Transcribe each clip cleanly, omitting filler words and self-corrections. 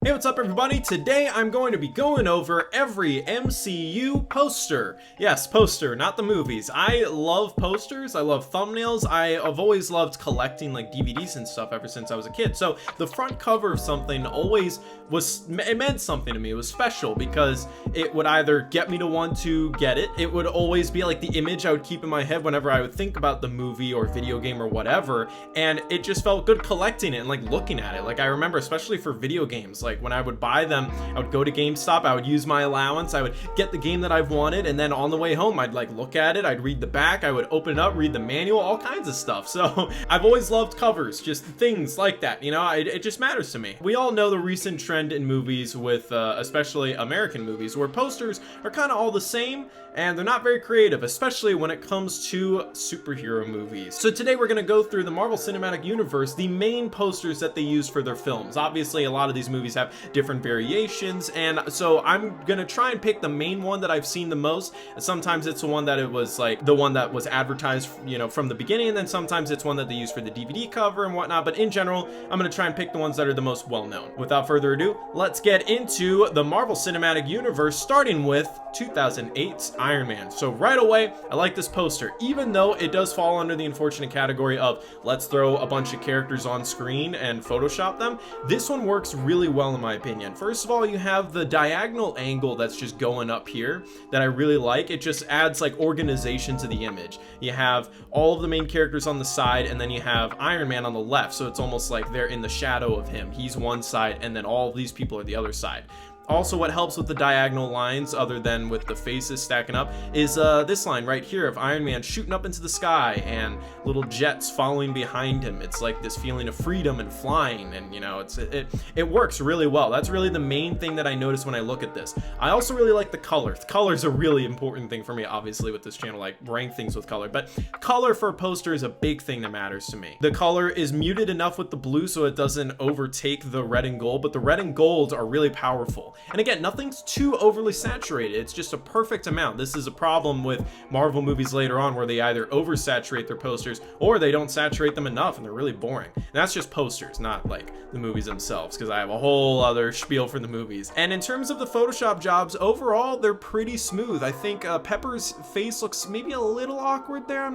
Hey, what's up everybody? Today I'm going to be going over every MCU poster. Yes, poster, not the movies. I love posters, I love thumbnails, I've always loved collecting like DVDs and stuff ever since I was a kid. So the front cover of something always it meant something to me. It was special because it would either get me to want to get it. It would always be like the image I would keep in my head whenever I would think about the movie or video game or whatever. And it just felt good collecting it and like looking at it. Like I remember, especially for video games, like when I would buy them, I would go to GameStop, I would use my allowance, I would get the game that I've wanted, and then on the way home, I'd like look at it, I'd read the back, I would open it up, read the manual, all kinds of stuff. So I've always loved covers, just things like that, you know, it just matters to me. We all know the recent trend in movies with, especially American movies, where posters are kind of all the same, and they're not very creative, especially when it comes to superhero movies. So today we're going to go through the Marvel Cinematic Universe, the main posters that they use for their films. Obviously, a lot of these movies have different variations, and so I'm going to try and pick the main one that I've seen the most. Sometimes it's the one that it was like the one that was advertised, you know, from the beginning, and then sometimes it's one that they use for the DVD cover and whatnot, but in general, I'm going to try and pick the ones that are the most well-known. Without further ado, let's get into the Marvel Cinematic Universe, starting with 2008's Iron Man. So right away, I like this poster, even though it does fall under the unfortunate category of let's throw a bunch of characters on screen and Photoshop them. This one works really well in my opinion. First of all, you have the diagonal angle that's just going up here that I really like. It just adds like organization to the image. You have all of the main characters on the side, and then you have Iron Man on the left, so it's almost like they're in the shadow of him. He's one side, and then all of these people are the other side. Also, what helps with the diagonal lines, other than with the faces stacking up, is this line right here of Iron Man shooting up into the sky and little jets following behind him. It's like this feeling of freedom and flying, and you know, it works really well. That's really the main thing that I notice when I look at this. I also really like the color. The color is a really important thing for me, obviously, with this channel. I rank things with color, but color for a poster is a big thing that matters to me. The color is muted enough with the blue so it doesn't overtake the red and gold, but the red and gold are really powerful. And again, nothing's too overly saturated. It's just a perfect amount. This is a problem with Marvel movies later on, where they either oversaturate their posters or they don't saturate them enough and they're really boring. And that's just posters, not like the movies themselves, because I have a whole other spiel for the movies. And in terms of the Photoshop jobs, overall, they're pretty smooth. I think Pepper's face looks maybe a little awkward there.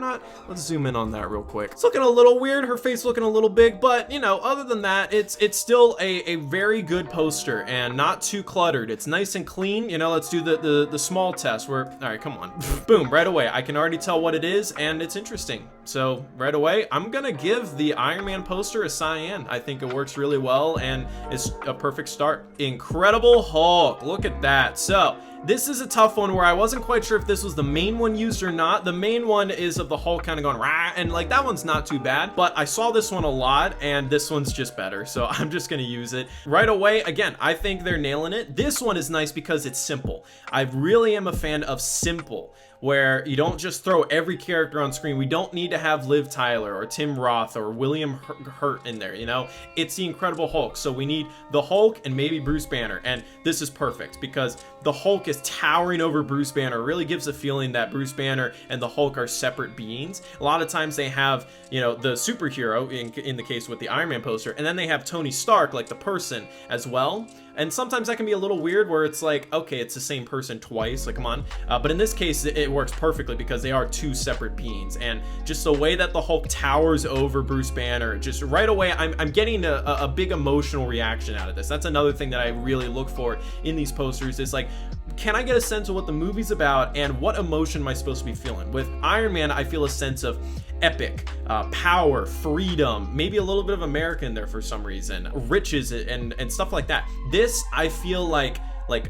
Let's zoom in on that real quick. It's looking a little weird. Her face looking a little big, but you know, other than that, it's still a very good poster and not too cluttered. It's nice and clean. You know, let's do the small test where, all right, come on. Boom, right away. I can already tell what it is, and it's interesting. So right away, I'm gonna give the Iron Man poster a cyan. I think it works really well, and it's a perfect start. Incredible Hulk, look at that. So this is a tough one where I wasn't quite sure if this was the main one used or not. The main one is of the Hulk kind of going rah, and like that one's not too bad, but I saw this one a lot and this one's just better, so I'm just gonna use it right away. Again, I think they're nailing it. This one is nice because it's simple. I really am a fan of simple, where you don't just throw every character on screen. We don't need to have Liv Tyler or Tim Roth or William Hurt in there, you know? It's the Incredible Hulk, so we need the Hulk and maybe Bruce Banner, and this is perfect because the Hulk is towering over Bruce Banner. It really gives a feeling that Bruce Banner and the Hulk are separate beings. A lot of times they have, you know, the superhero, in the case with the Iron Man poster, and then they have Tony Stark, like the person, as well. And sometimes that can be a little weird where it's like, okay, it's the same person twice, like come on. But in this case, it works perfectly because they are two separate beings. And just the way that the Hulk towers over Bruce Banner, just right away, I'm getting a big emotional reaction out of this. That's another thing that I really look for in these posters, is like, can I get a sense of what the movie's about and what emotion am I supposed to be feeling? With Iron Man, I feel a sense of epic, power, freedom, maybe a little bit of America in there for some reason, riches and stuff like that. This, I feel like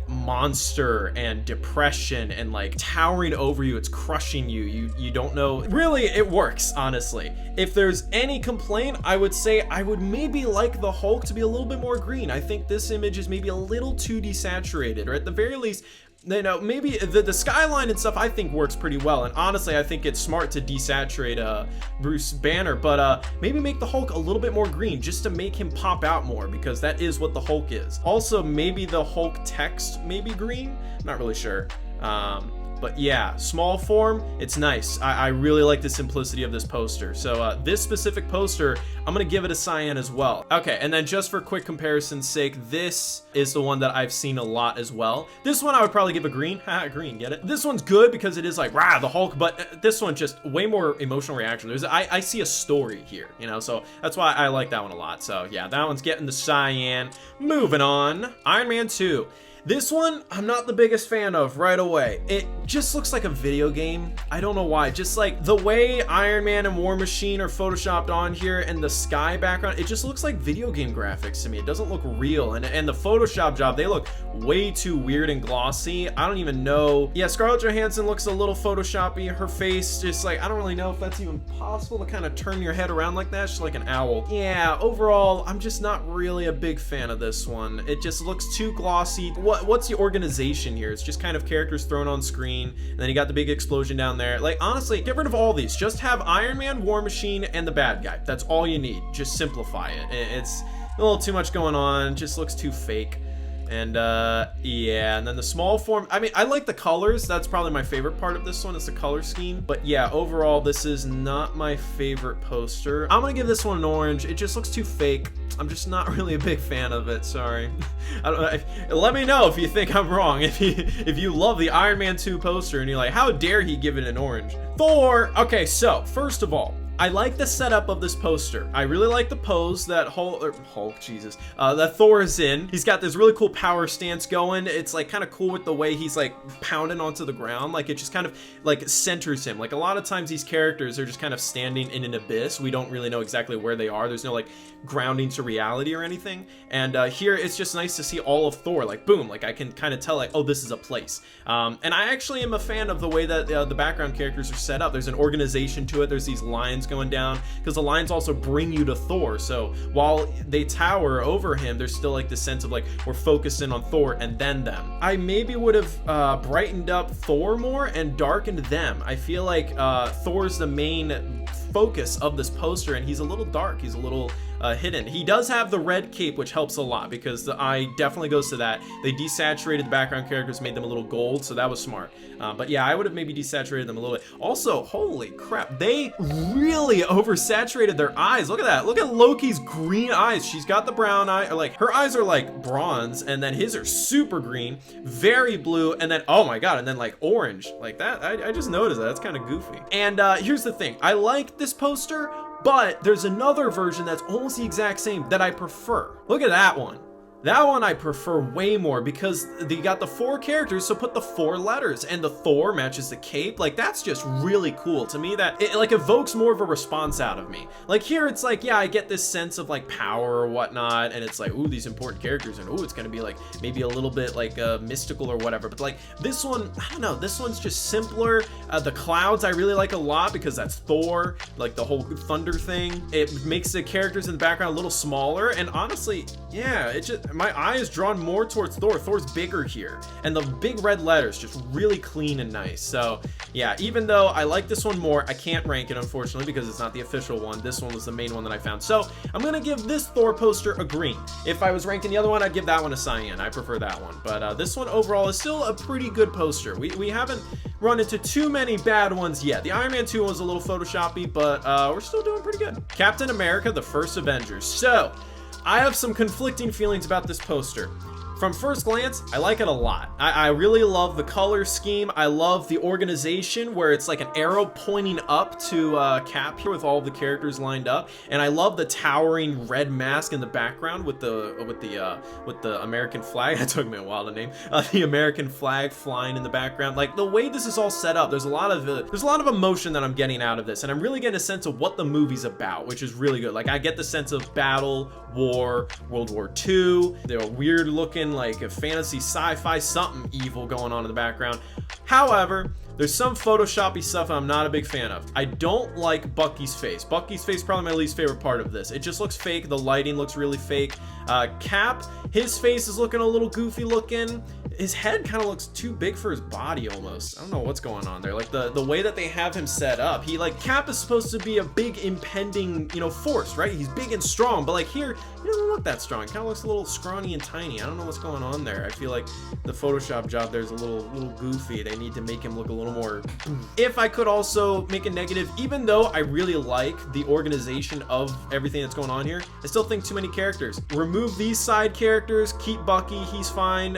monster and depression and like towering over you. It's crushing you. You don't know. Really, it works, honestly. If there's any complaint, I would say I would maybe like the Hulk to be a little bit more green. I think this image is maybe a little too desaturated, or at the very least, you know, maybe the skyline and stuff I think works pretty well, and honestly I think it's smart to desaturate Bruce Banner, but maybe make the Hulk a little bit more green just to make him pop out more, because that is what the Hulk is. Also, maybe the Hulk text may be green, not really sure. But yeah, small form, it's nice. I really like the simplicity of this poster. So this specific poster, I'm gonna give it a cyan as well. Okay, and then just for quick comparison's sake, this is the one that I've seen a lot as well. This one I would probably give a green. Haha, green, get it? This one's good because it is like, rah, the Hulk, but this one just way more emotional reaction. I see a story here, you know, so that's why I like that one a lot. So yeah, that one's getting the cyan. Moving on, Iron Man 2. This one, I'm not the biggest fan of right away. It just looks like a video game. I don't know why. Just like the way Iron Man and War Machine are photoshopped on here and the sky background, it just looks like video game graphics to me. It doesn't look real. And the Photoshop job, they look way too weird and glossy. I don't even know. Yeah, Scarlett Johansson looks a little Photoshoppy. Her face, just like, I don't really know if that's even possible to kind of turn your head around like that. She's like an owl. Yeah, overall, I'm just not really a big fan of this one. It just looks too glossy. What's the organization here? It's just kind of characters thrown on screen, and then you got the big explosion down there. Like, honestly, get rid of all these. Just have Iron Man, War Machine, and the bad guy. That's all you need. Just simplify it. It's a little too much going on. It just looks too fake. And yeah, and then the small form, I mean, I like the colors. That's probably my favorite part of this one, is the color scheme. But yeah, overall, this is not my favorite poster. I'm gonna give this one an orange. It just looks too fake. I'm just not really a big fan of it, sorry. I don't, let me know if you think I'm wrong. If you love the Iron Man 2 poster and you're like, how dare he give it an orange? Thor, okay, so first of all, I like the setup of this poster. I really like the pose that that Thor is in. He's got this really cool power stance going. It's like kind of cool with the way he's like pounding onto the ground. Like it just kind of like centers him. Like a lot of times these characters are just kind of standing in an abyss. We don't really know exactly where they are. There's no like grounding to reality or anything. And here it's just nice to see all of Thor. Like boom, like I can kind of tell like, oh, this is a place. And I actually am a fan of the way that the background characters are set up. There's an organization to it. There's these lines going down, because the lines also bring you to Thor. So while they tower over him, there's still like this sense of like, we're focusing on Thor and then them. I maybe would have brightened up Thor more and darkened them. I feel like Thor's the main focus of this poster, and he's a little dark. He's a little hidden. He does have the red cape, which helps a lot, because the eye definitely goes to that. They desaturated the background characters, made them a little gold, so that was smart. But yeah, I would have maybe desaturated them a little bit. Also, holy crap, they really oversaturated their eyes. Look at that. Look at Loki's green eyes. She's got the brown eye, or like her eyes are like bronze, and then his are super green, very blue, and then oh my god, and then like orange like that. I just noticed that. That's kind of goofy. And here's the thing, I like this poster, but there's another version that's almost the exact same that I prefer. Look at that one. That one I prefer way more, because they got the 4 characters, so put the 4 letters, and the Thor matches the cape. Like, that's just really cool. To me, that it like evokes more of a response out of me. Like here, it's like, yeah, I get this sense of like power or whatnot, and it's like, ooh, these important characters, and ooh, it's gonna be like maybe a little bit like mystical or whatever. But like this one, I don't know, this one's just simpler. The clouds I really like a lot, because that's Thor, like the whole thunder thing. It makes the characters in the background a little smaller, and honestly, yeah, it just, my eye is drawn more towards Thor. Thor's bigger here, and the big red letters just really clean and nice. So yeah, even though I like this one more, I can't rank it unfortunately, because it's not the official one. This one was the main one that I found, so I'm gonna give this Thor poster a green. If I was ranking the other one, I'd give that one a cyan. I prefer that one, but this one overall is still a pretty good poster. We haven't run into too many bad ones yet. The Iron Man 2 one was a little photoshoppy, but we're still doing pretty good. Captain America: The First Avengers. So I have some conflicting feelings about this poster. From first glance, I like it a lot. I really love the color scheme. I love the organization where it's like an arrow pointing up to Cap here with all the characters lined up, and I love the towering red mask in the background with the American flag. That took me a while to name. The American flag flying in the background. Like the way this is all set up, there's a lot of emotion that I'm getting out of this, and I'm really getting a sense of what the movie's about, which is really good. Like I get the sense of battle, war, World War II. They're weird looking, like a fantasy sci-fi something evil going on in the background. However, there's some photoshoppy stuff I'm not a big fan of. I don't like Bucky's face. Bucky's face is probably my least favorite part of this. It just looks fake. The lighting looks really fake. Cap, his face is looking a little goofy looking. his head kind of looks too big for his body almost. I don't know what's going on there. Like the way that they have him set up, he like Cap is supposed to be a big impending, you know, force, right? He's big and strong, but like here, he doesn't look that strong. He kind of looks a little scrawny and tiny. I don't know what's going on there. I feel like the Photoshop job there's a little goofy. They need to make him look a little more. If I could also make a negative, even though I really like the organization of everything that's going on here, I still think too many characters. Remove these side characters, keep Bucky, he's fine,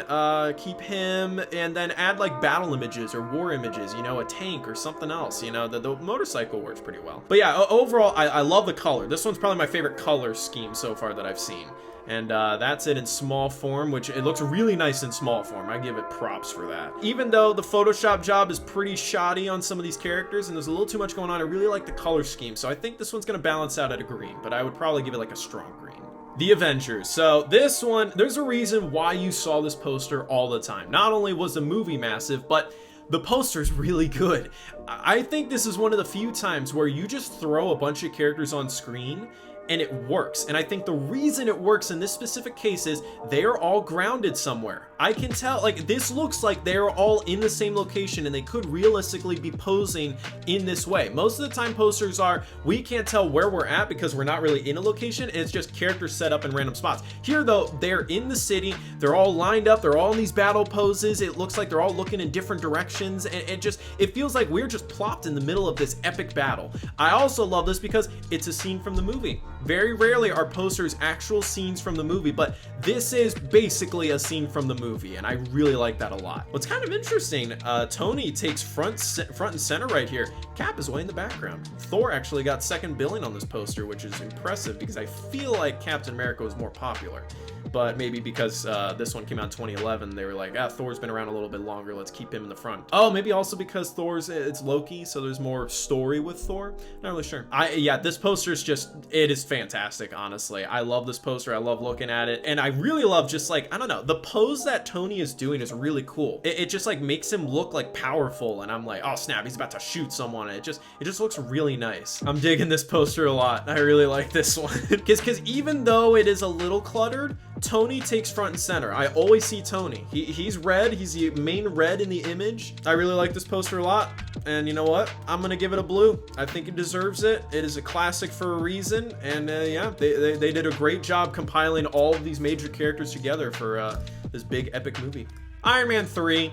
keep him, and then add like battle images or war images, you know, a tank or something else, you know, the motorcycle works pretty well. But yeah, overall, I love the color. This one's probably my favorite color scheme so far that I've seen. And that's it in small form, which it looks really nice in small form. I give it props for that. Even though the Photoshop job is pretty shoddy on some of these characters and there's a little too much going on, I really like the color scheme. So I think this one's gonna balance out at a green, but I would probably give it like a strong green. The Avengers. So this one, there's a reason why you saw this poster all the time. Not only was the movie massive, but the poster's really good. I think this is one of the few times where you just throw a bunch of characters on screen and it works. And I think the reason it works in this specific case is they are all grounded somewhere. I can tell, like, this looks like they're all in the same location and they could realistically be posing in this way. Most of the time posters are, we can't tell where we're at because we're not really in a location, and it's just characters set up in random spots. Here though, they're in the city, they're all lined up, they're all in these battle poses, it looks like they're all looking in different directions, and it feels like we're just plopped in the middle of this epic battle. I also love this because it's a scene from the movie. Very rarely are posters actual scenes from the movie, but this is basically a scene from the movie, and I really like that a lot. What's kind of interesting, Tony takes front and center right here. Cap is way in the background. Thor actually got second billing on this poster, which is impressive because I feel like Captain America was more popular. But maybe because this one came out in 2011, they were like, Thor's been around a little bit longer, let's keep him in the front. Oh, maybe also because it's Loki, so there's more story with Thor. Not really sure. Yeah, this poster is just, it is fantastic, honestly. I love this poster, I love looking at it, and I really love just like, I don't know, the pose that Tony is doing is really cool. It just like makes him look like powerful, and I'm like, oh snap, he's about to shoot someone, and it just looks really nice. I'm digging this poster a lot. I really like this one. Because even though it is a little cluttered, Tony takes front and center. I always see Tony. He's red. He's the main red in the image. I really like this poster a lot. And you know what? I'm going to give it a blue. I think it deserves it. It is a classic for a reason. And yeah, they did a great job compiling all of these major characters together for this big epic movie. Iron Man 3.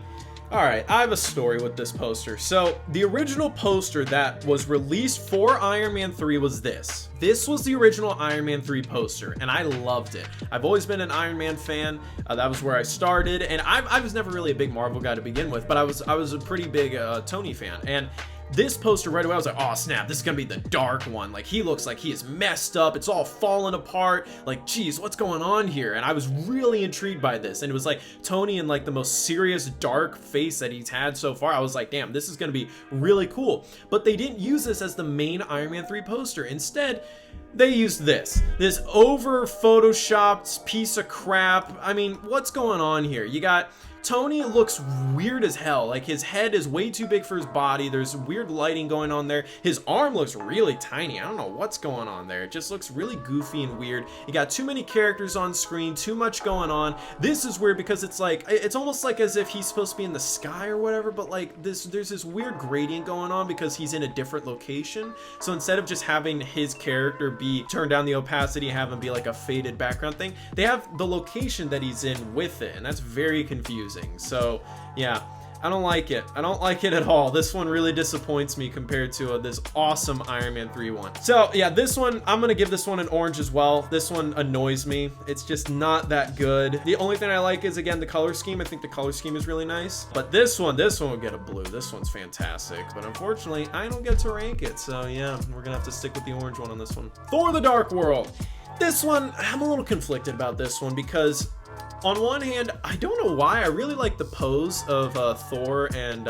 All right, I have a story with this poster. So the original poster that was released for Iron Man 3 was this. This was the original Iron Man 3 poster, and I loved it. I've always been an Iron Man fan. That was where I started, and I was never really a big Marvel guy to begin with, but I was a pretty big Tony fan. And this poster right away, I was like, oh snap, this is gonna be the dark one. Like, he looks like he is messed up, it's all falling apart, like, geez, what's going on here? And I was really intrigued by this, and it was like Tony in like the most serious dark face that he's had so far. I was like, damn, this is gonna be really cool. But they didn't use this as the main Iron Man 3 poster. Instead, they used this over photoshopped piece of crap. I mean, what's going on here? You got Tony looks weird as hell. Like, his head is way too big for his body. There's weird lighting going on there. His arm looks really tiny. I don't know what's going on there. It just looks really goofy and weird. You got too many characters on screen, too much going on. This is weird because it's like, it's almost like as if he's supposed to be in the sky or whatever, but like there's this weird gradient going on because he's in a different location. So instead of just having his character be turn down the opacity, have him be like a faded background thing, they have the location that he's in with it, and that's very confusing. So yeah, I don't like it. I don't like it at all. This one really disappoints me compared to this awesome Iron Man 3 one. So yeah, this one, I'm gonna give this one an orange as well. This one annoys me. It's just not that good. The only thing I like is, again, the color scheme. I think the color scheme is really nice. But this one would get a blue. This one's fantastic. But unfortunately, I don't get to rank it. So yeah, we're gonna have to stick with the orange one on this one. Thor: The Dark World. This one, I'm a little conflicted about this one because on one hand, I don't know why, I really like the pose of Thor and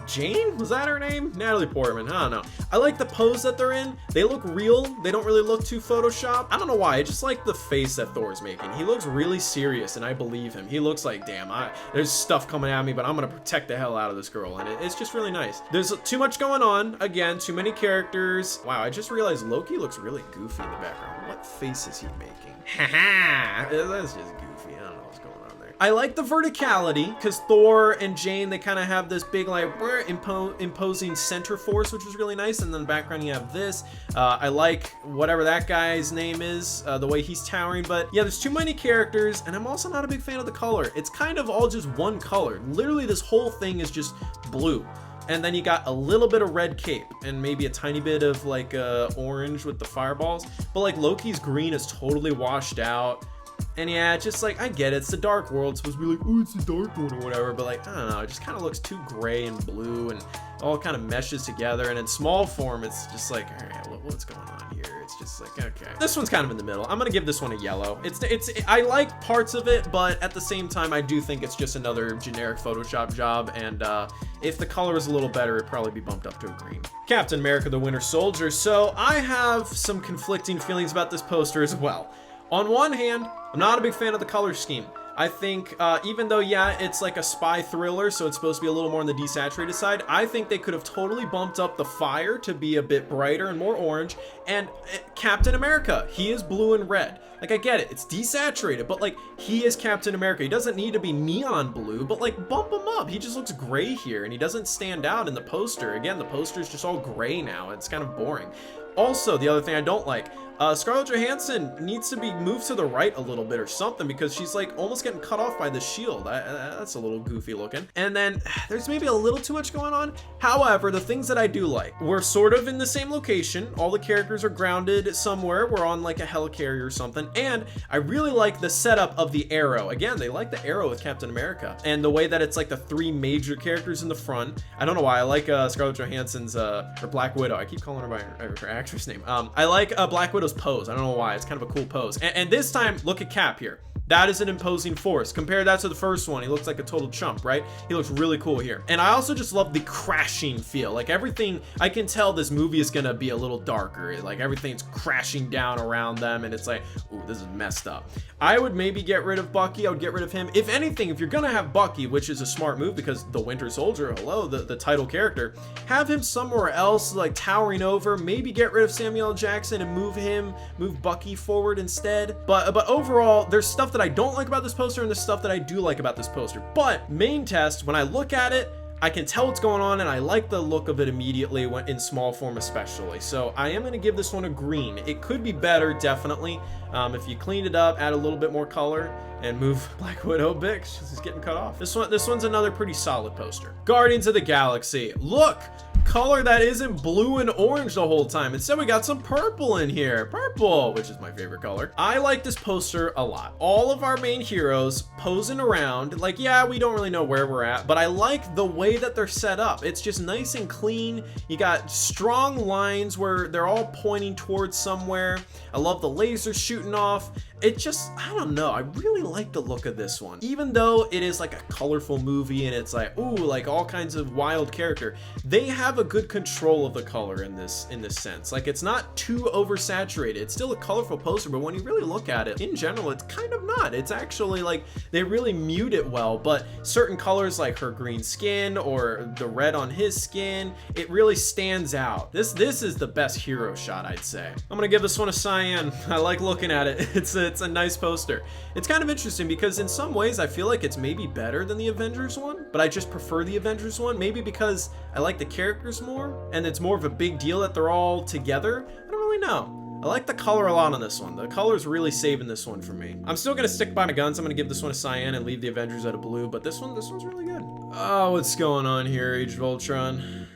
Jane? Was that her name? Natalie Portman. I don't know. I like the pose that they're in. They look real. They don't really look too Photoshopped. I don't know why. I just like the face that Thor's making. He looks really serious, and I believe him. He looks like, damn, there's stuff coming at me, but I'm gonna protect the hell out of this girl, and it's just really nice. There's too much going on. Again, too many characters. Wow, I just realized Loki looks really goofy in the background. What face is he making? Haha, that's just goofy. goofy. I don't know what's going on there. I like the verticality because Thor and Jane, they kind of have this big like imposing center force, which is really nice. And then in the background you have this. I like whatever that guy's name is, the way he's towering. But yeah, there's too many characters, and I'm also not a big fan of the color. It's kind of all just one color. Literally, this whole thing is just blue. And then you got a little bit of red cape and maybe a tiny bit of like orange with the fireballs. But like Loki's green is totally washed out. And yeah, just like, I get it, it's the Dark World, it's supposed to be like, oh, it's the Dark World or whatever, but like, I don't know, it just kind of looks too gray and blue and all kind of meshes together. And in small form, it's just like, all right, what's going on here? It's just like, okay. This one's kind of in the middle. I'm gonna give this one a yellow. I like parts of it, but at the same time, I do think it's just another generic Photoshop job. And if the color was a little better, it'd probably be bumped up to a green. Captain America, the Winter Soldier. So I have some conflicting feelings about this poster as well. On one hand, I'm not a big fan of the color scheme. I think even though, yeah, it's like a spy thriller, so it's supposed to be a little more on the desaturated side, I think they could have totally bumped up the fire to be a bit brighter and more orange. And Captain America, he is blue and red. Like, I get it, it's desaturated, but like, he is Captain America. He doesn't need to be neon blue, but like, bump him up. He just looks gray here, and he doesn't stand out in the poster. Again, the poster is just all gray now. It's kind of boring. Also, the other thing I don't like, Scarlett Johansson needs to be moved to the right a little bit or something, because she's like almost getting cut off by the shield. That's a little goofy looking. And then there's maybe a little too much going on. However, the things that I do like, we're sort of in the same location. All the characters are grounded somewhere. We're on like a helicarrier or something. And I really like the setup of the arrow. Again, they like the arrow with Captain America, and the way that it's like the three major characters in the front. I don't know why I like Scarlett Johansson's or Black Widow. I keep calling her by her actress name. I like Black Widow's pose. I don't know why. It's kind of a cool pose. And this time, look at Cap here. That is an imposing force. Compare that to the first one. He looks like a total chump, right? He looks really cool here. And I also just love the crashing feel. Like everything, I can tell this movie is gonna be a little darker. Like everything's crashing down around them, and it's like, ooh, this is messed up. I would maybe get rid of Bucky. I would get rid of him. If anything, if you're gonna have Bucky, which is a smart move because the Winter Soldier, hello, the title character, have him somewhere else, like towering over. Maybe get rid of Samuel L. Jackson and move Bucky forward instead. But overall, there's stuff that I don't like about this poster and there's stuff that I do like about this poster. But main test, when I look at it, I can tell what's going on, and I like the look of it immediately when in small form especially. So I am going to give this one a green. It could be better, definitely. If you cleaned it up, add a little bit more color, and move Black Widow big, she's getting cut off. This one's another pretty solid poster. Guardians of the Galaxy. Look! Color that isn't blue and orange the whole time. Instead, we got some purple in here. Purple, which is my favorite color. I like this poster a lot. All of our main heroes posing around. Like, yeah, we don't really know where we're at, but I like the way that they're set up. It's just nice and clean. You got strong lines where they're all pointing towards somewhere. I love the lasers shooting off. It just, I don't know, I really like the look of this one. Even though it is like a colorful movie and it's like, ooh, like all kinds of wild character, they have a good control of the color in this sense. Like, it's not too oversaturated. It's still a colorful poster, but when you really look at it, in general, it's kind of not. It's actually like, they really mute it well, but certain colors like her green skin or the red on his skin, it really stands out. This is the best hero shot, I'd say. I'm gonna give this one a cyan. I like looking at it. It's a nice poster. It's kind of interesting because in some ways I feel like it's maybe better than the Avengers one, but I just prefer the Avengers one, maybe because I like the characters more and it's more of a big deal that they're all together. I don't really know. I like the color a lot on this one. The color's really saving this one for me. I'm still gonna stick by my guns. I'm gonna give this one a cyan and leave the Avengers at a blue, but this one's really good. Oh, what's going on here, Age of Ultron?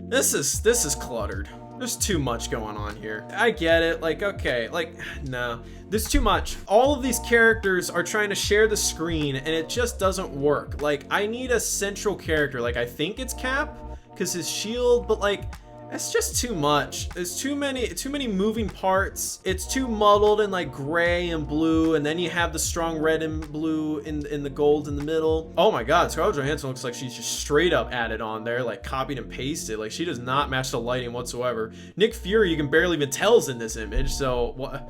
This is cluttered. There's too much going on here. I get it, like, okay, like, no. There's too much. All of these characters are trying to share the screen and it just doesn't work. Like, I need a central character. Like, I think it's Cap, because his shield, but like, it's just too much. There's too many moving parts. It's too muddled in like gray and blue, and then you have the strong red and blue in the gold in the middle. Oh my god, Scarlett Johansson looks like she's just straight up added on there, like copied and pasted. Like, she does not match the lighting whatsoever. Nick Fury, you can barely even tell is in this image, so what?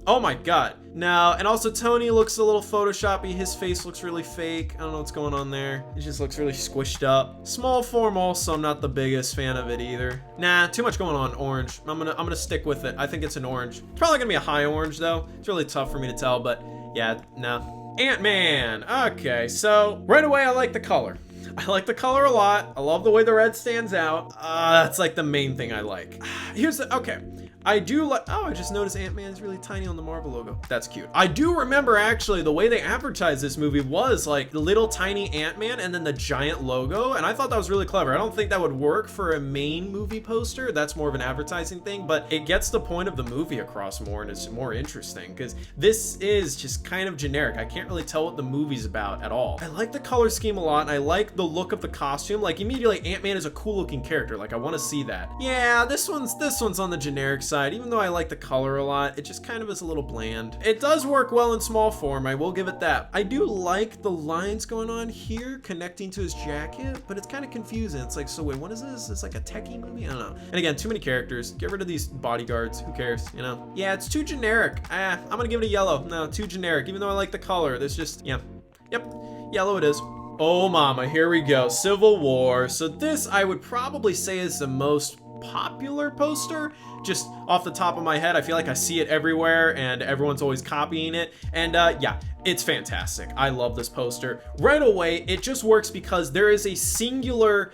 Oh my god. Now, and also Tony looks a little photoshoppy. His face looks really fake. I don't know what's going on there. It just looks really squished up. Small form also, I'm not the biggest fan of it either. Nah, too much going on. Orange. I'm gonna stick with it. I think it's an orange. It's probably gonna be a high orange though. It's really tough for me to tell, but Yeah, no. Ant-Man. Okay, so right away I like the color. I like the color a lot. I love the way the red stands out. That's like the main thing I like. Okay. I do like, oh, I just noticed Ant-Man is really tiny on the Marvel logo. That's cute. I do remember actually the way they advertised this movie was like the little tiny Ant-Man and then the giant logo. And I thought that was really clever. I don't think that would work for a main movie poster. That's more of an advertising thing, but it gets the point of the movie across more and it's more interesting because this is just kind of generic. I can't really tell what the movie's about at all. I like the color scheme a lot and I like the look of the costume. Like immediately Ant-Man is a cool looking character. Like I want to see that. Yeah, this one's on the generic side. Even though I like the color a lot, it just kind of is a little bland. It does work well in small form, I will give it that. I do like the lines going on here connecting to his jacket, but it's kind of confusing. It's like, so wait, what is this? It's like a techie movie? I don't know. And again, too many characters. Get rid of these bodyguards. Who cares, you know? Yeah, it's too generic. I'm gonna give it a yellow. No, too generic. Even though I like the color, there's just, yeah. Yep, yellow it is. Oh mama, here we go. Civil War. So this I would probably say is the most popular poster. Just off the top of my head, I feel like I see it everywhere and everyone's always copying it. And yeah, it's fantastic. I love this poster. Right away, it just works because there is a singular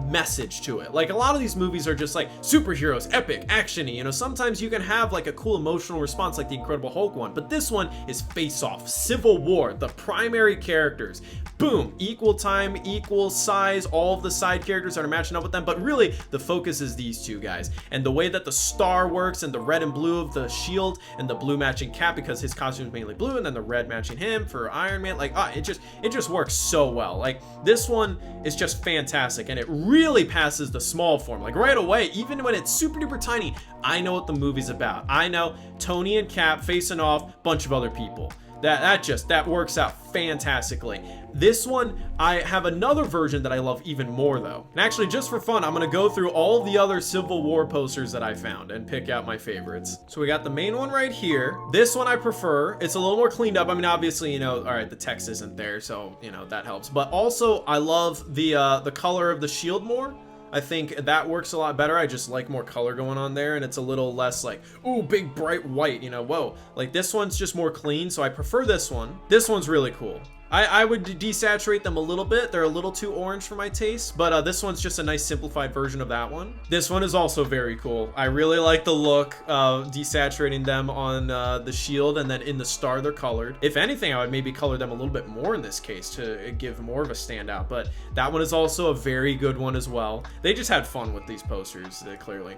message to it. Like a lot of these movies are just like superheroes, epic, actiony, you know, sometimes you can have like a cool emotional response like the Incredible Hulk one, but this one is Face Off, Civil War, the primary characters, boom, equal time, equal size, all of the side characters that are matching up with them, but really the focus is these two guys, and the way that the star works and the red and blue of the shield and the blue matching Cap because his costume is mainly blue and then the red matching him for Iron Man, like it just works so well. Like this one is just fantastic and it really passes the small form. Like right away, even when it's super duper tiny, I know what the movie's about. I know Tony and Cap facing off bunch of other people. That works out fantastically. This one, I have another version that I love even more though. And actually just for fun, I'm gonna go through all the other Civil War posters that I found and pick out my favorites. So we got the main one right here. This one I prefer. It's a little more cleaned up. I mean, obviously, you know, all right, the text isn't there, so, you know, that helps. But also I love the color of the shield more. I think that works a lot better. I just like more color going on there and it's a little less like, ooh, big bright white, you know, whoa. Like this one's just more clean, so I prefer this one. This one's really cool. I would desaturate them a little bit. They're a little too orange for my taste, but this one's just a nice simplified version of that one. This one is also very cool. I really like the look of desaturating them on the shield, and then in the star they're colored. If anything, I would maybe color them a little bit more in this case to give more of a standout, but that one is also a very good one as well. They just had fun with these posters, clearly.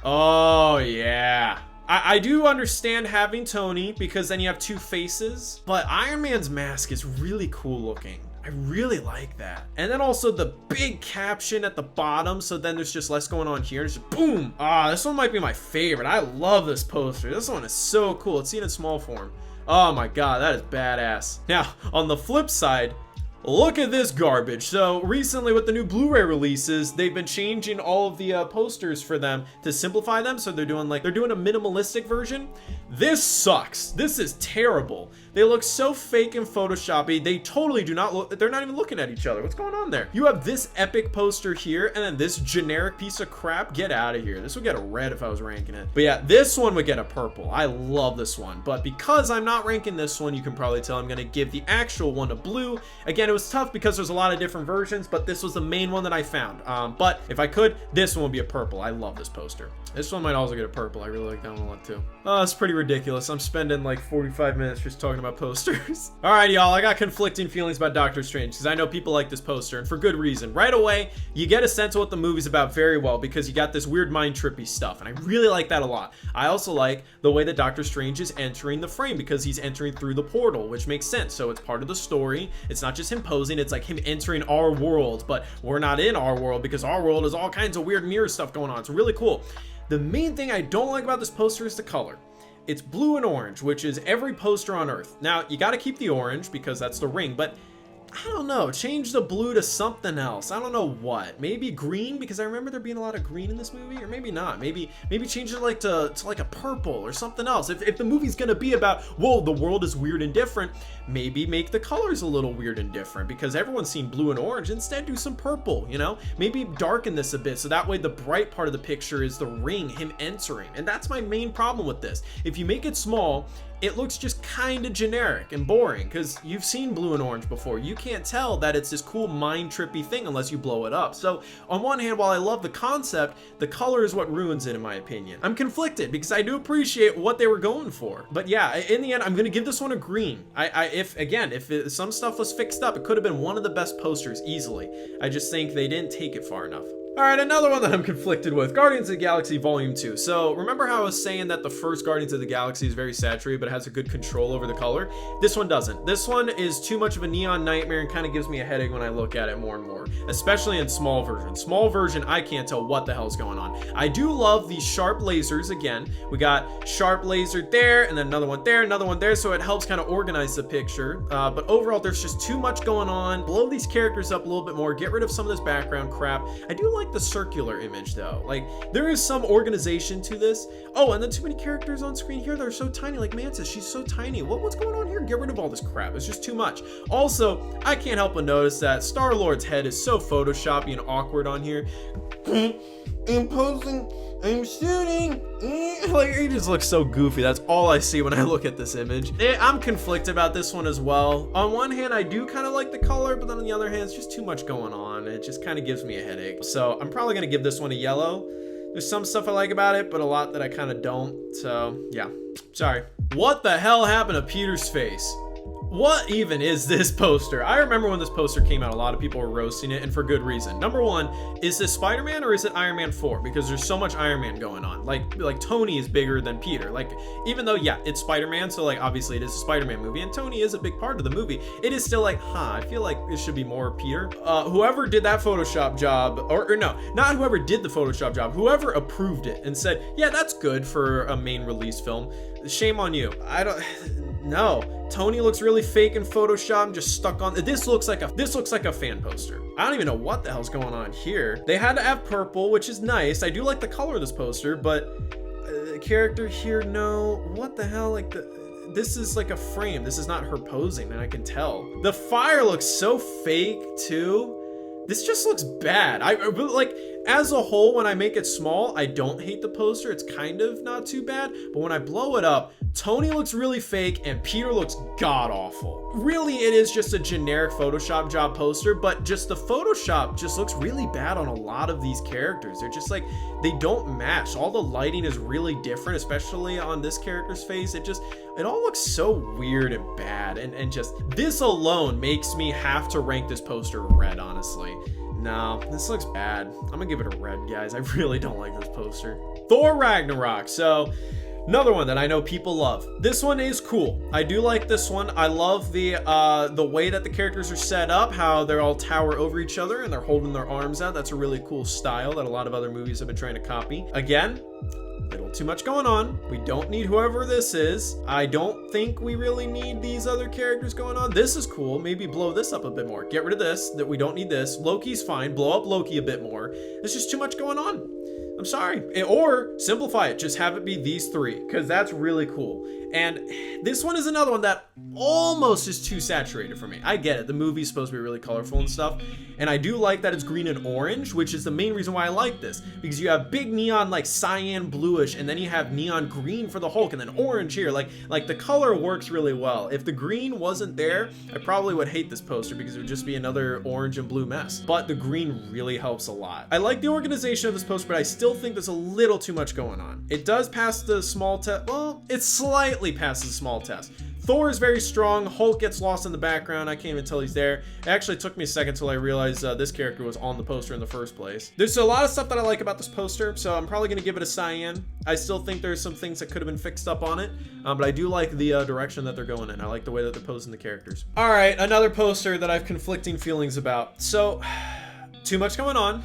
Oh yeah. I do understand having Tony because then you have two faces, but Iron Man's mask is really cool looking. I really like that. And then also the big caption at the bottom, so then there's just less going on here. It's just boom. This one might be my favorite. I love this poster. This one is so cool. It's seen in small form. Oh my god, that is badass. Now, on the flip side, look at this garbage. So recently with the new Blu-ray releases, they've been changing all of the posters for them to simplify them. So they're doing a minimalistic version. This sucks. This is terrible. They look so fake and photoshoppy. They totally do not look, they're not even looking at each other. What's going on there? You have this epic poster here and then this generic piece of crap. Get out of here. This would get a red if I was ranking it. But yeah, this one would get a purple. I love this one. But because I'm not ranking this one, you can probably tell I'm gonna give the actual one a blue. Again, it was tough because there's a lot of different versions, but this was the main one that I found. But if I could, this one would be a purple. I love this poster. This one might also get a purple. I really like that one a lot too. Oh, it's pretty ridiculous. I'm spending like 45 minutes just talking about posters. All right, y'all, I got conflicting feelings about Doctor Strange because I know people like this poster and for good reason. Right away, you get a sense of what the movie's about very well because you got this weird mind trippy stuff and I really like that a lot. I also like the way that Doctor Strange is entering the frame because he's entering through the portal, which makes sense. So it's part of the story. It's not just him posing, it's like him entering our world, but we're not in our world because our world is all kinds of weird mirror stuff going on. It's really cool. The main thing I don't like about this poster is the color. It's blue and orange, which is every poster on Earth. Now, you got to keep the orange because that's the ring, but I don't know, change the blue to something else. I don't know what. Maybe green, because I remember there being a lot of green in this movie, or maybe not. Maybe change it like to like a purple or something else. If the movie's gonna be about, whoa, the world is weird and different, maybe make the colors a little weird and different because everyone's seen blue and orange. Instead, do some purple, you know? Maybe darken this a bit so that way the bright part of the picture is the ring, him entering. And that's my main problem with this. If you make it small, it looks just kind of generic and boring because you've seen blue and orange before. You can't tell that it's this cool mind trippy thing unless you blow it up. So on one hand, while I love the concept, the color is what ruins it in my opinion. I'm conflicted because I do appreciate what they were going for. But yeah, in the end, I'm gonna give this one a green. If some stuff was fixed up, it could have been one of the best posters easily. I just think they didn't take it far enough. All right, another one that I'm conflicted with, Guardians of the Galaxy Volume 2. So remember how I was saying that the first Guardians of the Galaxy is very saturated, but has a good control over the color? This one doesn't. This one is too much of a neon nightmare and kind of gives me a headache when I look at it more and more, especially in small version. Small version, I can't tell what the hell's going on. I do love these sharp lasers. Again, we got sharp laser there, and then another one there, so it helps kind of organize the picture. But overall, there's just too much going on. Blow these characters up a little bit more, get rid of some of this background crap. I do like the circular image though. Like, there is some organization to this. Oh, and then too many characters on screen here that are so tiny, like Mantis, she's so tiny. What's going on here? Get rid of all this crap. It's just too much. Also, I can't help but notice that Star-Lord's head is so photoshoppy and awkward on here. I'm posing, I'm shooting. Like, he just looks so goofy. That's all I see when I look at this image. I'm conflicted about this one as well. On one hand, I do kind of like the color, but then on the other hand, it's just too much going on. It just kind of gives me a headache. So I'm probably gonna give this one a yellow. There's some stuff I like about it, but a lot that I kind of don't. So yeah, sorry. What the hell happened to Peter's face? What even is this poster? I remember when this poster came out, a lot of people were roasting it, and for good reason. Number one, is this Spider-Man or is it Iron Man 4? Because there's so much Iron Man going on. Like Tony is bigger than Peter. Like, even though, yeah, it's Spider-Man, so like obviously it is a Spider-Man movie, and Tony is a big part of the movie, it is still like, I feel like it should be more Peter. Whoever did that Photoshop job, or no, not whoever did the Photoshop job, whoever approved it and said, yeah, that's good for a main release film, shame on you. No, Tony looks really fake in Photoshop, just stuck on. This looks like a fan poster. I don't even know what the hell's going on here. They had to have purple, which is nice. I do like the color of this poster, but the character here, no. What the hell? Like, this is like a frame. This is not her posing, and I can tell. The fire looks so fake too. This just looks bad. I like, as a whole, when I make it small, I don't hate the poster. It's kind of not too bad, but when I blow it up, Tony looks really fake and Peter looks god awful. Really, it is just a generic Photoshop job poster, but just the Photoshop just looks really bad on a lot of these characters. They're just like, they don't match. All the lighting is really different, especially on this character's face. It all looks so weird and bad, and just this alone makes me have to rank this poster red, honestly. No, this looks bad. I'm gonna give it a red, guys. I really don't like this poster. Thor Ragnarok. So, another one that I know people love. This one is cool. I do like this one. I love the way that the characters are set up, how they're all tower over each other and they're holding their arms out. That's a really cool style that a lot of other movies have been trying to copy. Again, little too much going on. We don't need whoever this is. I don't think we really need these other characters going on. This is cool. Maybe blow this up a bit more. Get rid of this, that we don't need this. Loki's fine. Blow up Loki a bit more. There's just too much going on. I'm sorry. Or simplify it. Just have it be these three, because that's really cool. And this one is another one that almost is too saturated for me. I get it. The movie's supposed to be really colorful and stuff. And I do like that it's green and orange, which is the main reason why I like this. Because you have big neon, like cyan bluish, and then you have neon green for the Hulk, and then orange here. Like the color works really well. If the green wasn't there, I probably would hate this poster because it would just be another orange and blue mess. But the green really helps a lot. I like the organization of this poster, but I still think there's a little too much going on. It does pass the small test. Well, it slightly passes the small test. Thor is very strong. Hulk gets lost in the background. I can't even tell he's there. It actually took me a second till I realized this character was on the poster in the first place. There's a lot of stuff that I like about this poster, so I'm probably going to give it a cyan. I still think there's some things that could have been fixed up on it, but I do like the direction that they're going in. I like the way that they're posing the characters. All right, another poster that I have conflicting feelings about. So, too much going on.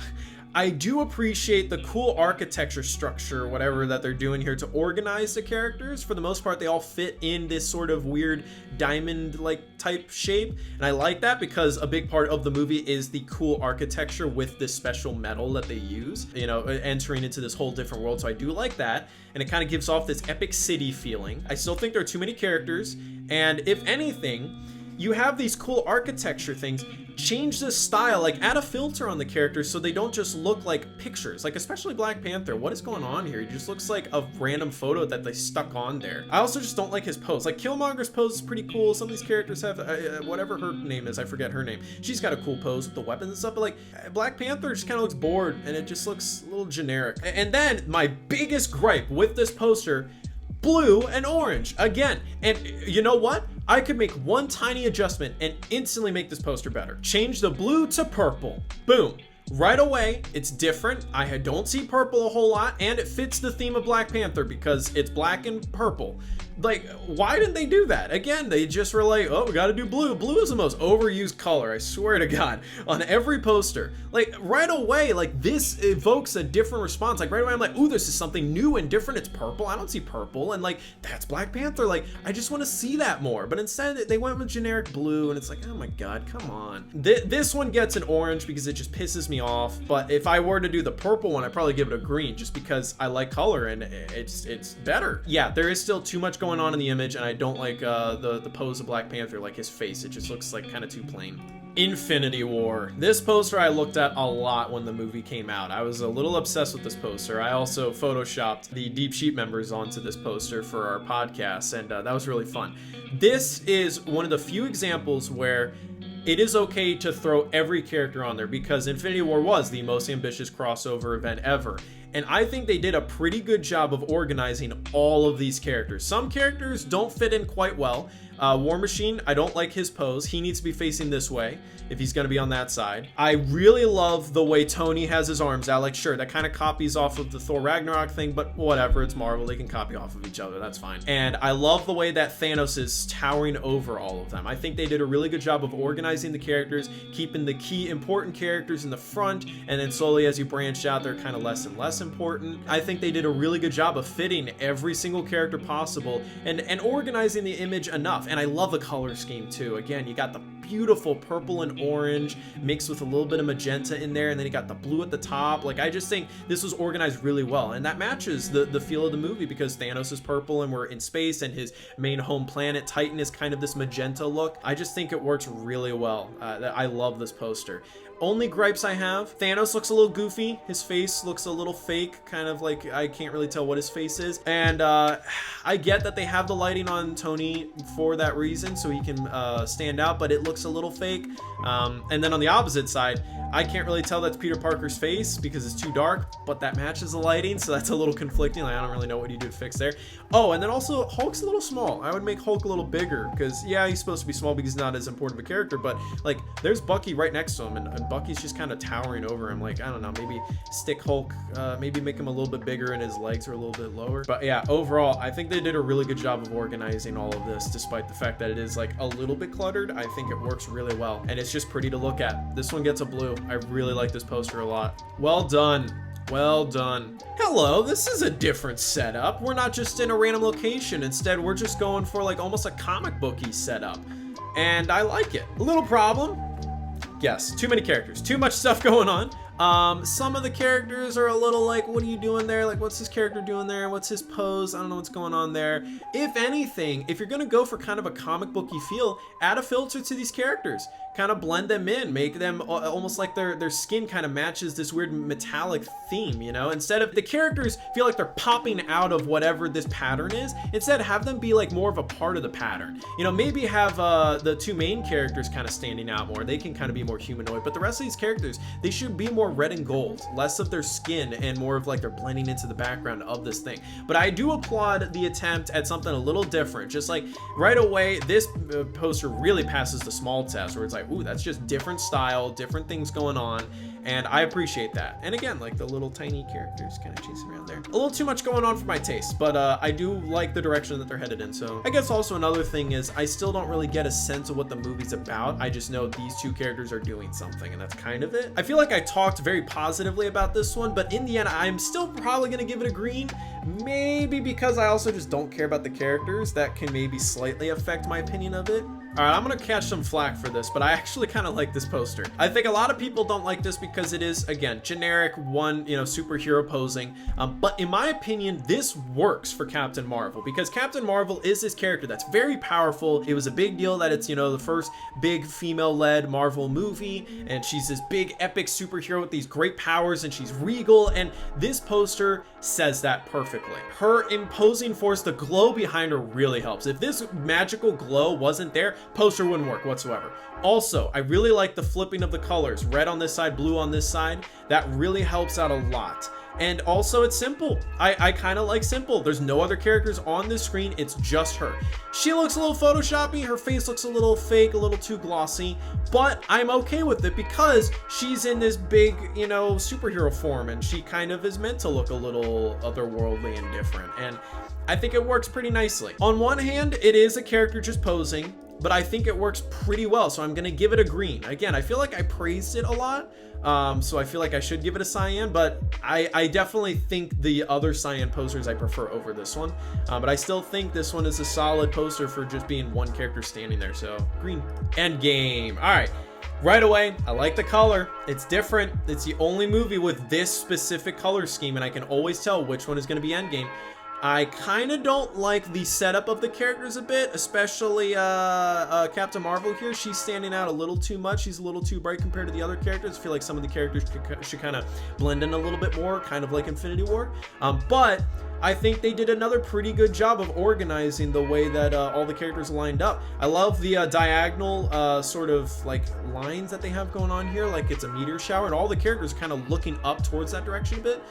I do appreciate the cool architecture structure, whatever that they're doing here to organize the characters. For the most part, they all fit in this sort of weird diamond-like type shape. And I like that because a big part of the movie is the cool architecture with this special metal that they use, you know, entering into this whole different world. So I do like that. And it kind of gives off this epic city feeling. I still think there are too many characters. And if anything, you have these cool architecture things. Change the style, like add a filter on the characters so they don't just look like pictures, like especially Black Panther. What is going on here? He just looks like a random photo that they stuck on there. I also just don't like his pose. Like Killmonger's pose is pretty cool. Some of these characters have whatever her name is, I forget her name. She's got a cool pose with the weapons and stuff, but like Black Panther just kind of looks bored and it just looks a little generic. And then my biggest gripe with this poster, blue and orange again. And you know what? I could make one tiny adjustment and instantly make this poster better. Change the blue to purple. Boom. Right away, it's different. I don't see purple a whole lot, and it fits the theme of Black Panther because it's black and purple. Like, why didn't they do that? Again, they just were like, oh, we gotta do blue. Blue is the most overused color, I swear to God, on every poster. Like, right away, like, this evokes a different response. Like, right away, I'm like, ooh, this is something new and different. It's purple. I don't see purple. And, like, that's Black Panther. Like, I just want to see that more. But instead, they went with generic blue, and it's like, oh my God, come on. This one gets an orange because it just pisses me off. But if I were to do the purple one, I'd probably give it a green just because I like color and it's better. Yeah, there is still too much going on in the image, and I don't like the pose of Black Panther, like his face. It just looks like kind of too plain. Infinity War. This poster I looked at a lot when the movie came out. I was a little obsessed with this poster. I also photoshopped the Deep Sheet members onto this poster for our podcast, and that was really fun. This is one of the few examples where it is okay to throw every character on there because Infinity War was the most ambitious crossover event ever. And I think they did a pretty good job of organizing all of these characters. Some characters don't fit in quite well. War Machine, I don't like his pose. He needs to be facing this way if he's going to be on that side. I really love the way Tony has his arms out. Like, sure, that kind of copies off of the Thor Ragnarok thing, but whatever, it's Marvel. They can copy off of each other. That's fine. And I love the way that Thanos is towering over all of them. I think they did a really good job of organizing the characters, keeping the key important characters in the front, and then slowly as you branch out, they're kind of less and less important. I think they did a really good job of fitting every single character possible and organizing the image enough. And I love the color scheme too. Again, you got the beautiful purple and orange mixed with a little bit of magenta in there, and then you got the blue at the top. Like, I just think this was organized really well, and that matches the feel of the movie because Thanos is purple and we're in space, and his main home planet Titan is kind of this magenta look. I just think it works really well. I love this poster. Only gripes I have, Thanos looks a little goofy. His face looks a little fake, kind of like I can't really tell what his face is. And I get that they have the lighting on Tony for that reason, so he can stand out, but it looks a little fake. And then on the opposite side, I can't really tell that's Peter Parker's face because it's too dark, but that matches the lighting, so that's a little conflicting. Like, I don't really know what you do to fix there. Oh, and then also Hulk's a little small. I would make Hulk a little bigger because, yeah, he's supposed to be small because he's not as important of a character, but like there's Bucky right next to him, and Bucky's just kind of towering over him. Like, I don't know, maybe stick Hulk, maybe make him a little bit bigger and his legs are a little bit lower. But yeah, overall, I think they did a really good job of organizing all of this, despite the fact that it is like a little bit cluttered. I think it works really well, and it's just pretty to look at. This one gets a blue. I really like this poster a lot. Well done. Well done. Hello, this is a different setup. We're not just in a random location. Instead, we're just going for like almost a comic booky setup. And I like it. A little problem. Yes, too many characters, too much stuff going on. Some of the characters are a little like, what are you doing there? Like, what's this character doing there? What's his pose? I don't know what's going on there. If anything, if you're gonna go for kind of a comic booky feel, add a filter to these characters. Kind of blend them in, make them almost like their skin kind of matches this weird metallic theme, you know? Instead of the characters feel like they're popping out of whatever this pattern is, instead have them be like more of a part of the pattern. You know, maybe have the two main characters kind of standing out more. They can kind of be more humanoid, but the rest of these characters, they should be more red and gold, less of their skin and more of like they're blending into the background of this thing. But I do applaud the attempt at something a little different. Just like right away, this poster really passes the small test where it's like, ooh, that's just different style, different things going on, and I appreciate that. And again, like the little tiny characters kind of chasing around there. A little too much going on for my taste, but I do like the direction that they're headed in. So I guess also another thing is I still don't really get a sense of what the movie's about. I just know these two characters are doing something, and that's kind of it. I feel like I talked very positively about this one, but in the end, I'm still probably gonna give it a green. Maybe because I also just don't care about the characters. That can maybe slightly affect my opinion of it. All right, I'm gonna catch some flack for this, but I actually kind of like this poster. I think a lot of people don't like this because it is, again, generic one, superhero posing. But in my opinion, this works for Captain Marvel because Captain Marvel is this character that's very powerful. It was a big deal that it's, the first big female-led Marvel movie, and she's this big epic superhero with these great powers, and she's regal, and this poster says that perfectly. Her imposing force, the glow behind her really helps. If this magical glow wasn't there, poster wouldn't work whatsoever. Also, I really like the flipping of the colors, red on this side, blue on this side. That really helps out a lot. And also, it's simple. I kind of like simple. There's no other characters on this screen. It's just her. She looks a little photoshoppy. Her face looks a little fake, a little too glossy, but I'm okay with it because she's in this big, superhero form, and she kind of is meant to look a little otherworldly and different. And I think it works pretty nicely. On one hand, it is a character just posing, but I think it works pretty well, so I'm gonna give it a green. Again, I feel like I praised it a lot, so I feel like I should give it a cyan, but I definitely think the other cyan posters I prefer over this one, but I still think this one is a solid poster for just being one character standing there, so green. Endgame. All right. Right away, I like the color. It's different. It's the only movie with this specific color scheme, and I can always tell which one is going to be Endgame. I kind of don't like the setup of the characters a bit, especially Captain Marvel here. She's standing out a little too much. She's a little too bright compared to the other characters. I feel like some of the characters should kind of blend in a little bit more, kind of like Infinity War. But I think they did another pretty good job of organizing the way that all the characters lined up. I love the diagonal sort of like lines that they have going on here, like it's a meteor shower, and all the characters are kind of looking up towards that direction a bit.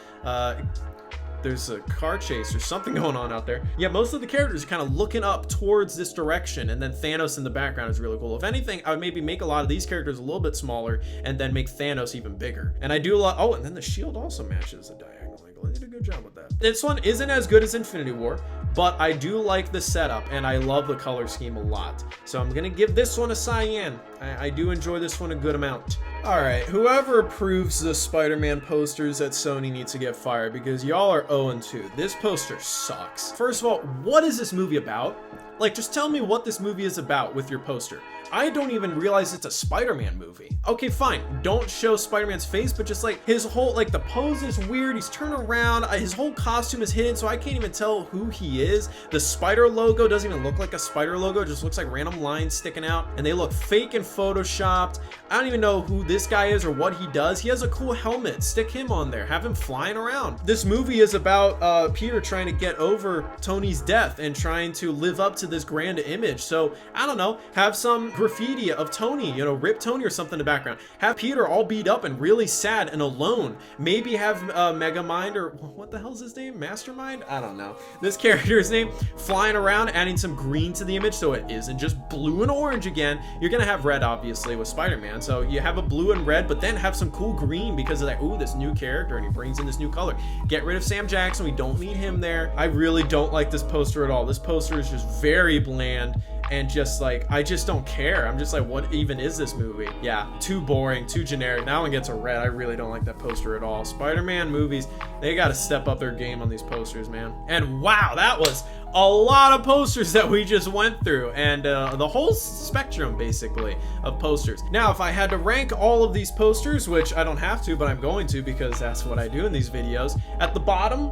There's a car chase or something going on out there. Yeah, most of the characters are kind of looking up towards this direction, and then Thanos in the background is really cool. If anything, I would maybe make a lot of these characters a little bit smaller and then make Thanos even bigger. And I do a lot. Oh, and then the shield also matches the diagonal angle. They did a good job with that. This one isn't as good as Infinity War, but I do like the setup, and I love the color scheme a lot. So I'm gonna give this one a cyan. I do enjoy this one a good amount. All right, whoever approves the Spider-Man posters at Sony needs to get fired because y'all are 0-2. This poster sucks. First of all, what is this movie about? Like, just tell me what this movie is about with your poster. I don't even realize it's a Spider-Man movie. Okay, fine. Don't show Spider-Man's face, but just like his whole, like the pose is weird. He's turned around. His whole costume is hidden, so I can't even tell who he is. The spider logo doesn't even look like a spider logo. It just looks like random lines sticking out, and they look fake and photoshopped. I don't even know who this guy is or what he does. He has a cool helmet. Stick him on there. Have him flying around. This movie is about Peter trying to get over Tony's death and trying to live up to this grand image. So, I don't know. Have some graffiti of Tony, rip Tony or something in the background. Have Peter all beat up and really sad and alone. Maybe have Megamind, or what the hell's his name? Mastermind? I don't know. This character's name flying around, adding some green to the image so it isn't just blue and orange again. You're gonna have red, obviously, with Spider-Man. So you have a blue and red, but then have some cool green because of that, ooh, this new character, and he brings in this new color. Get rid of Sam Jackson. We don't need him there. I really don't like this poster at all. This poster is just very bland. And just like, I just don't care. I'm just like, what even is this movie? Yeah, too boring, too generic. Now one gets a red. I really don't like that poster at all. Spider-Man movies, they got to step up their game on these posters, man. And wow, that was a lot of posters that we just went through, and the whole spectrum basically of posters. Now, if I had to rank all of these posters, which I don't have to, but I'm going to because that's what I do in these videos, at the bottom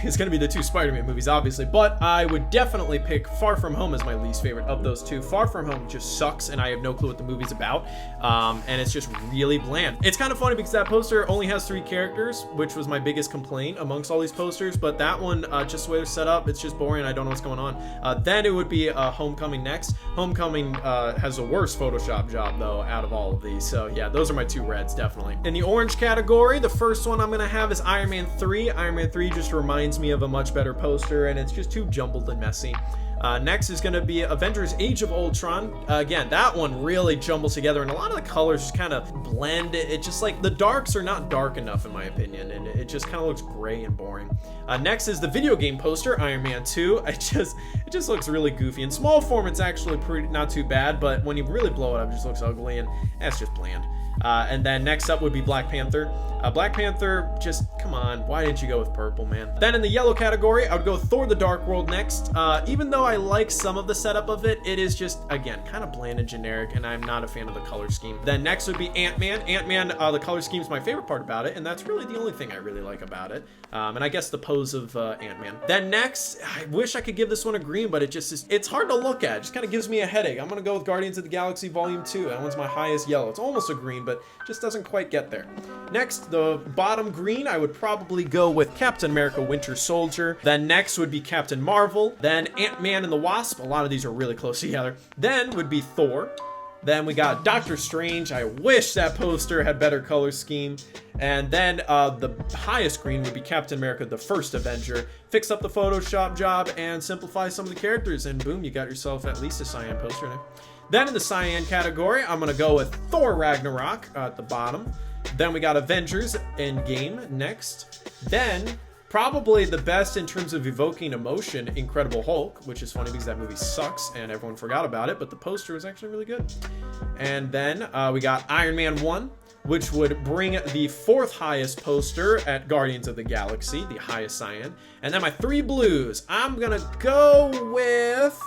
is going to be the two Spider-Man movies, obviously, but I would definitely pick Far From Home as my least favorite of those two. Far From Home just sucks, and I have no clue what the movie's about, and it's just really bland. It's kind of funny because that poster only has 3 characters, which was my biggest complaint amongst all these posters, but that one, just the way they're set up, it's just boring. I don't know what's going on. Then it would be Homecoming next. Homecoming has the worst Photoshop job, though, out of all of these, so yeah, those are my 2 reds, definitely. In the orange category, the first one I'm going to have is Iron Man 3. Iron Man 3 just reminds me of a much better poster, and it's just too jumbled and messy. Next is going to be Avengers Age of Ultron. Again, that one really jumbles together, and a lot of the colors just kind of blend. It just like the darks are not dark enough in my opinion, and it just kind of looks gray and boring. Next is the video game poster, Iron Man 2. It just looks really goofy. In small form, it's actually not too bad, but when you really blow it up, it just looks ugly, and that's just bland. And then next up would be Black Panther. Black Panther, just come on, why didn't you go with purple, man? Then in the yellow category, I would go Thor: The Dark World next. Even though I like some of the setup of it, it is just, again, kind of bland and generic, and I'm not a fan of the color scheme. Then next would be Ant-Man. Ant-Man, the color scheme is my favorite part about it, and that's really the only thing I really like about it. And I guess the pose of Ant-Man. Then next, I wish I could give this one a green, but it just is, it's hard to look at. It just kind of gives me a headache. I'm gonna go with Guardians of the Galaxy Volume 2. That one's my highest yellow. It's almost a green, but just doesn't quite get there. Next, the bottom green, I would probably go with Captain America Winter Soldier. Then next would be Captain Marvel. Then Ant-Man and the Wasp. A lot of these are really close together. Then would be Thor. Then we got Doctor Strange. I wish that poster had better color scheme. And then the highest green would be Captain America, the first Avenger. Fix up the Photoshop job and simplify some of the characters, and boom, you got yourself at least a cyan poster now. Then in the cyan category, I'm gonna go with Thor Ragnarok at the bottom. Then we got Avengers Endgame next. Then probably the best in terms of evoking emotion, Incredible Hulk, which is funny because that movie sucks and everyone forgot about it, but the poster was actually really good. And then we got Iron Man 1, which would bring the fourth highest poster at Guardians of the Galaxy, the highest cyan. And then my three blues, I'm gonna go with,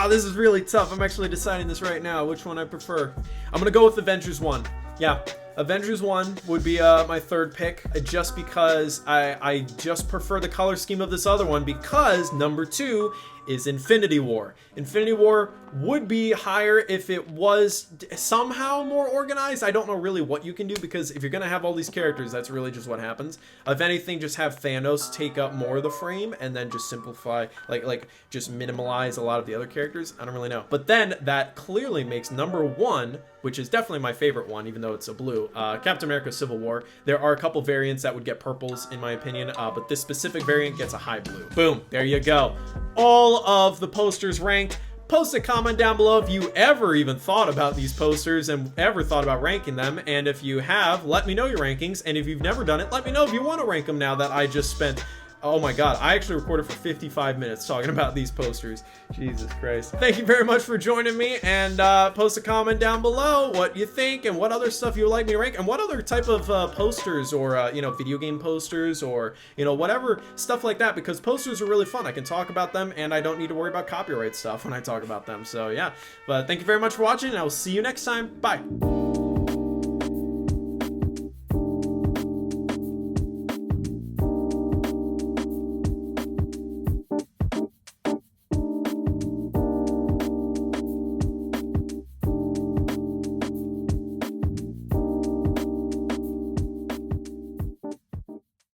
this is really tough. I'm actually deciding this right now, which one I prefer. I'm gonna go with Avengers 1. Yeah, Avengers 1 would be my third pick, just because I just prefer the color scheme of this other one, because number 2 is Infinity War. Infinity War would be higher if it was somehow more organized. I don't know really what you can do, because if you're gonna have all these characters, that's really just what happens. If anything, just have Thanos take up more of the frame and then just simplify, like just minimalize a lot of the other characters. I don't really know. But then that clearly makes number 1, which is definitely my favorite one, even though it's a blue, Captain America Civil War. There are a couple variants that would get purples in my opinion, but this specific variant gets a high blue. Boom, there you go. All of the posters ranked. Post a comment down below if you ever even thought about these posters and ever thought about ranking them. And if you have, let me know your rankings. And if you've never done it, let me know if you want to rank them now that I just spent, oh my god, I actually recorded for 55 minutes talking about these posters. Jesus Christ. Thank you very much for joining me, and post a comment down below what you think and what other stuff you would like me to rank, and what other type of posters or, you know, video game posters or, you know, whatever stuff like that, because posters are really fun. I can talk about them, and I don't need to worry about copyright stuff when I talk about them. So yeah, but thank you very much for watching, and I will see you next time. Bye.